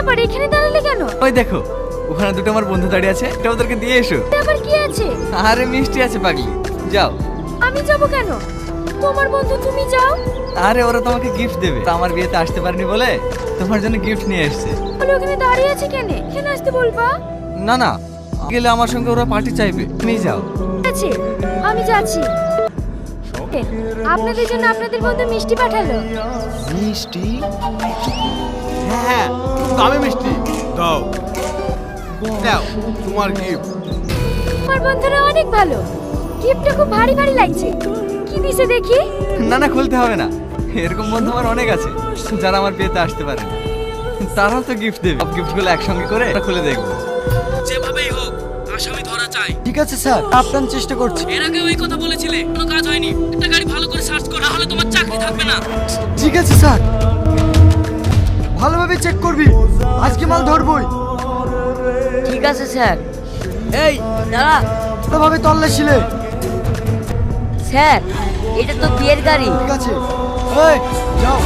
ব্যাপার এখানে দাঁড়ালে কেন? ওই দেখো ওখানে দুটো আমার বন্ধু দাঁড়িয়ে আছে, এটা ওদেরকে দিয়ে এসো। আবার কি আছে? আরে মিষ্টি আছে পাগলি, যাও। আমি যাব কেন? তোমার বন্ধু, তুমি যাও। আরে ওরা তোমাকে গিফট দেবে, তা আমার বিয়েতে আসতে পারেনি বলে তোমার জন্য গিফট নিয়ে এসেছে। বলো ওখানে দাঁড়িয়ে আছে কেন? কেন আসতে বলবা? না না, গেলে আমার সঙ্গে ওরা পার্টি চাইবে, তুমি যাও। ঠিক আছে, আমি যাচ্ছি। আপনাদের জন্য আপনাদের বন্ধু মিষ্টি পাঠালো। মিষ্টি? হ্যাঁ হ্যাঁ, দামি মিষ্টি দাও। নাও তোমার গিফট। আমার বন্ধুরা অনেক ভালো, গিফটটা খুব ভারী ভারী লাগছে। কি দিছে দেখি? না না, খুলতে হবে না, এরকম বন্ধু আমার অনেক আছে যারা আমার বিয়েতে আসতে পারে না, তারাও তো গিফট দেবে। সব গিফটগুলো একসঙ্গে করে খুলে দেখবো। যেভাবেই হোক আসামি ধরা চাই। ঠিক আছে স্যার, আপ্রাণ চেষ্টা করছি। এর আগে ওই কথা বলেছিলে, কোনো কাজ হয়নি। একটা গাড়ি ভালো করে সার্চ করো, না হলে তোমার চাকরি থাকবে না। ঠিক আছে স্যার, ভালোভাবে চেক করবি, আজকে মাল ধরবই। ঠিক আছে স্যার। এই দাঁড়া। ভালোভাবে তল্লাশিলে। স্যার, এটা তো বিয়ের গাড়ি। ঠিক আছে, এই যাও।